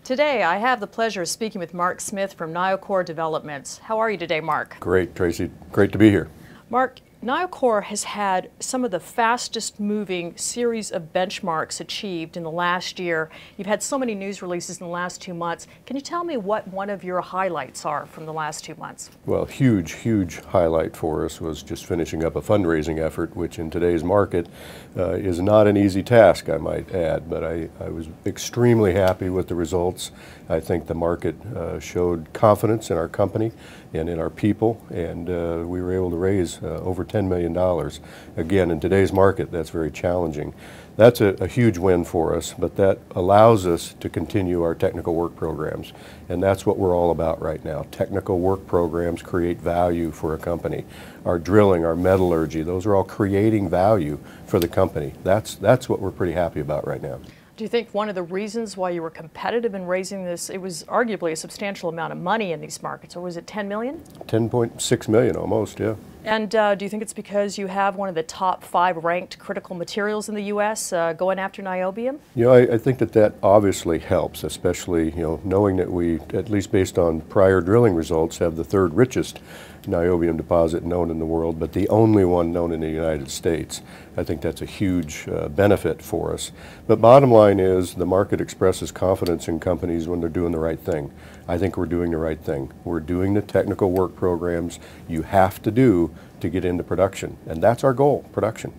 Today, I have the pleasure of speaking with Mark Smith from Niocorp Developments. How are you today, Mark? Great, Tracy. Great to be here. Mark, Niocorp has had some of the fastest moving series of benchmarks achieved in the last year. You've had so many news releases in the last 2 months. Can you tell me what one of your highlights are from the last 2 months? Well, huge highlight for us was just finishing up a fundraising effort, which in today's market is not an easy task, I might add, but I was extremely happy with the results. I think the market showed confidence in our company and in our people, and we were able to raise over $10 million. Again, in today's market, that's very challenging. That's a huge win for us, but that allows us to continue our technical work programs, and that's what we're all about right now. Technical work programs create value for a company. Our drilling, our metallurgy, those are all creating value for the company. That's what we're pretty happy about right now. Do you think one of the reasons why you were competitive in raising this, it was arguably a substantial amount of money in these markets, or was it 10 million? 10.6 million almost, yeah. And do you think it's because you have one of the top 5 ranked critical materials in the U.S. Going after niobium? You know, I think that obviously helps, especially, knowing that we, at least based on prior drilling results, have the 3rd richest niobium deposit known in the world, but the only one known in the United States. I think that's a huge benefit for us. But bottom line is the market expresses confidence in companies when they're doing the right thing. I think we're doing the right thing. We're doing the technical work programs you have to do to get into production, and that's our goal, production.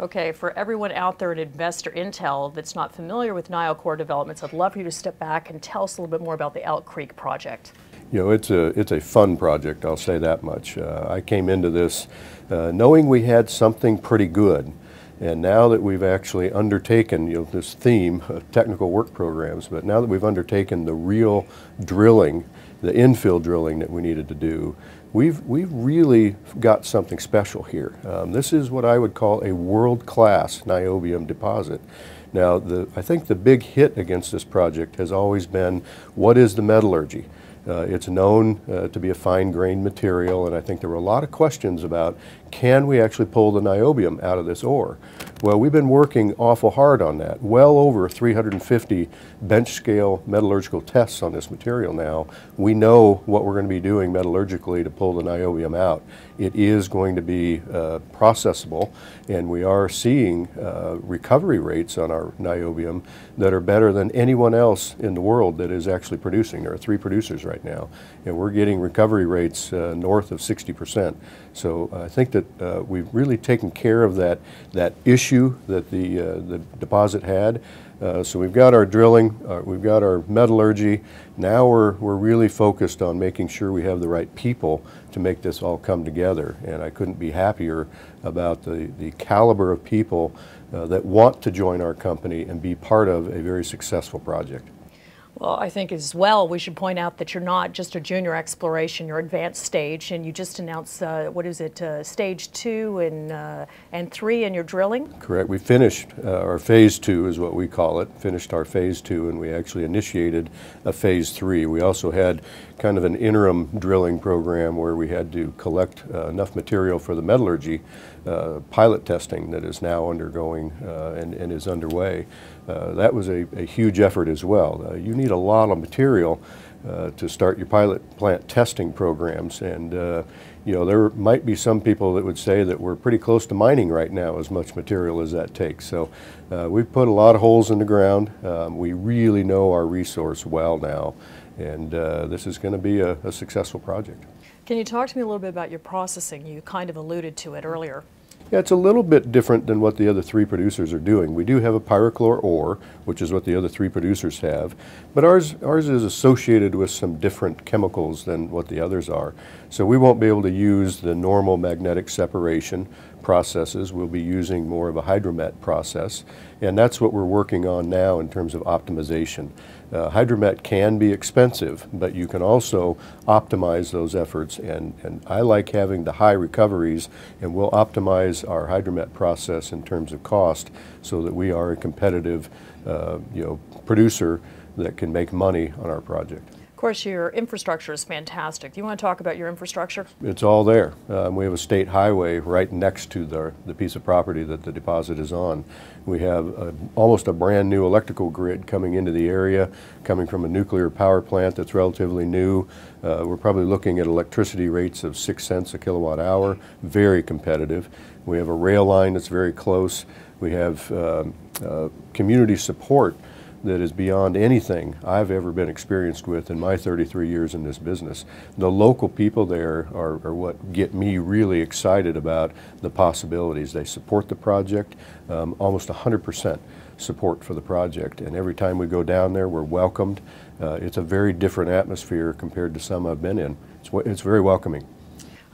Okay, for everyone out there at InvestorIntel that's not familiar with Niocorp Developments, I'd love for you to step back and tell us a little bit more about the Elk Creek project. It's a fun project, I'll say that much. I came into this knowing we had something pretty good, and now that we've actually undertaken this theme of technical work programs, but now that we've undertaken the real drilling, the infill drilling that we needed to do, we've really got something special here. This is what I would call a world-class niobium deposit. Now, I think the big hit against this project has always been, what is the metallurgy? It's known to be a fine-grained material, and I think there were a lot of questions about, can we actually pull the niobium out of this ore? Well, we've been working awful hard on that. Well over 350 bench-scale metallurgical tests on this material now. We know what we're going to be doing metallurgically to pull the niobium out. It is going to be processable, and we are seeing recovery rates on our niobium that are better than anyone else in the world that is actually producing. There are 3 producers right now, and we're getting recovery rates north of 60%. So I think that we've really taken care of that issue that the deposit had. So we've got our drilling, we've got our metallurgy. Now we're really focused on making sure we have the right people to make this all come together. And I couldn't be happier about the caliber of people that want to join our company and be part of a very successful project. Well, I think as well we should point out that you're not just a junior exploration, you're advanced stage, and you just announced, what is it, stage 2 and 3 in your drilling? Correct. We finished our phase 2 is what we call it, finished our phase 2, and we actually initiated a phase 3. We also had kind of an interim drilling program where we had to collect enough material for the metallurgy pilot testing that is now undergoing and is underway. That was a huge effort as well. You need a lot of material to start your pilot plant testing programs, and there might be some people that would say that we're pretty close to mining right now, as much material as that takes. So we've put a lot of holes in the ground. We really know our resource well now, and this is going to be a successful project. Can you talk to me a little bit about your processing? You kind of alluded to it earlier. Yeah, it's a little bit different than what the other 3 producers are doing. We do have a pyrochlore ore, which is what the other 3 producers have, but ours is associated with some different chemicals than what the others are. So we won't be able to use the normal magnetic separation processes. We'll be using more of a hydromet process, and that's what we're working on now in terms of optimization. Hydromet can be expensive, but you can also optimize those efforts, and I like having the high recoveries, and we'll optimize our hydromet process in terms of cost so that we are a competitive producer that can make money on our project. course, your infrastructure is fantastic. Do you want to talk about your infrastructure? It's all there. We have a state highway right next to the piece of property that the deposit is on. We have almost a brand new electrical grid coming into the area, coming from a nuclear power plant that's relatively new. We're probably looking at electricity rates of 6 cents a kilowatt hour, very competitive. We have a rail line that's very close. We have community support that is beyond anything I've ever been experienced with in my 33 years in this business. The local people there are what get me really excited about the possibilities. They support the project, almost 100% support for the project, and every time we go down there we're welcomed. It's a very different atmosphere compared to some I've been in. It's very welcoming.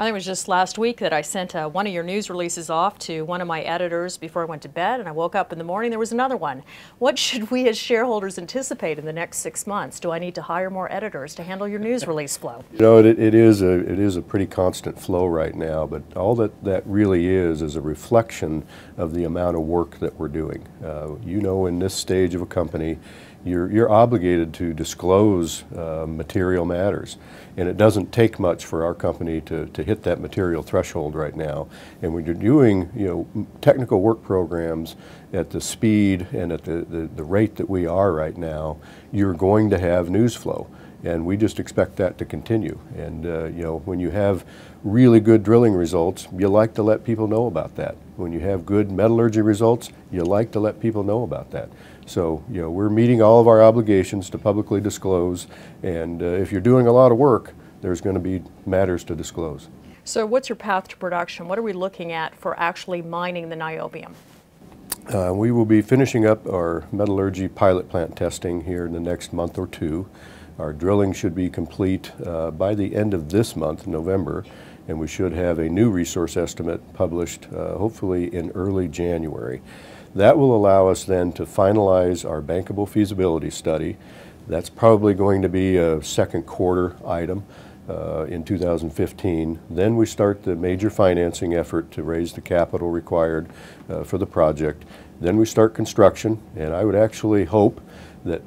I think it was just last week that I sent one of your news releases off to one of my editors before I went to bed, and I woke up in the morning, there was another one. What should we as shareholders anticipate in the next 6 months? Do I need to hire more editors to handle your news release flow? You know, it is a pretty constant flow right now, but all that really is a reflection of the amount of work that we're doing. You know, in this stage of a company, you're obligated to disclose material matters, and it doesn't take much for our company to hit that material threshold right now. And when you're doing, you know, technical work programs at the speed and at the rate that we are right now, you're going to have news flow, and we just expect that to continue. And you know, when you have really good drilling results, you like to let people know about that. When you have good metallurgy results, you like to let people know about that. So, you know, we're meeting all of our obligations to publicly disclose, and if you're doing a lot of work, there's going to be matters to disclose. So what's your path to production? What are we looking at for actually mining the niobium? We will be finishing up our metallurgy pilot plant testing here in the next month or two. Our drilling should be complete by the end of this month, November, and we should have a new resource estimate published hopefully in early January. That will allow us then to finalize our bankable feasibility study. That's probably going to be a second quarter item in 2015. Then we start the major financing effort to raise the capital required for the project. Then we start construction, and I would actually hope that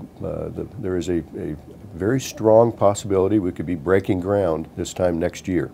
there is a very strong possibility we could be breaking ground this time next year.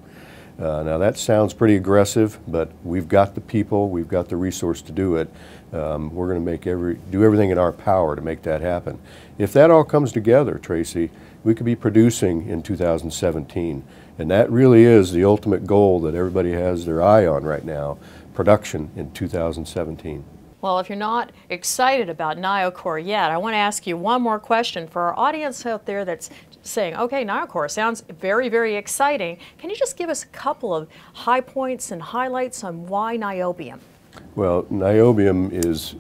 Now that sounds pretty aggressive, but we've got the people, we've got the resource to do it. We're going to do everything in our power to make that happen. If that all comes together, Tracy, we could be producing in 2017, and that really is the ultimate goal that everybody has their eye on right now, production in 2017. Well, if you're not excited about Niocorp yet, I want to ask you one more question for our audience out there that's saying, okay, Niocorp sounds very, very exciting. Can you just give us a couple of high points and highlights on why niobium? Well, niobium is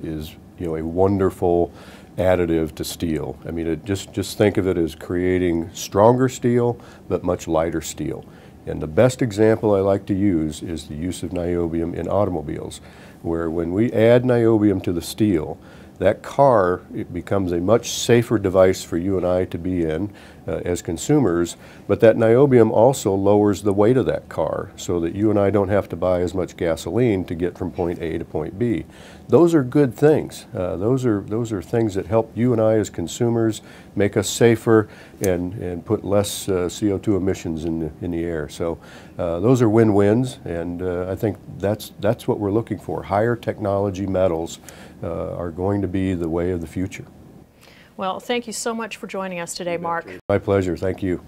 you know, a wonderful additive to steel. I mean, just think of it as creating stronger steel, but much lighter steel. And the best example I like to use is the use of niobium in automobiles, where when we add niobium to the steel, that car, it becomes a much safer device for you and I to be in as consumers, but that niobium also lowers the weight of that car so that you and I don't have to buy as much gasoline to get from point A to point B. Those are good things. Those are things that help you and I as consumers, make us safer, and put less CO2 emissions in the air. So those are win-wins, and I think that's what we're looking for. Higher technology metals are going to be the way of the future. Well, thank you so much for joining us today, Mark. My pleasure. Thank you.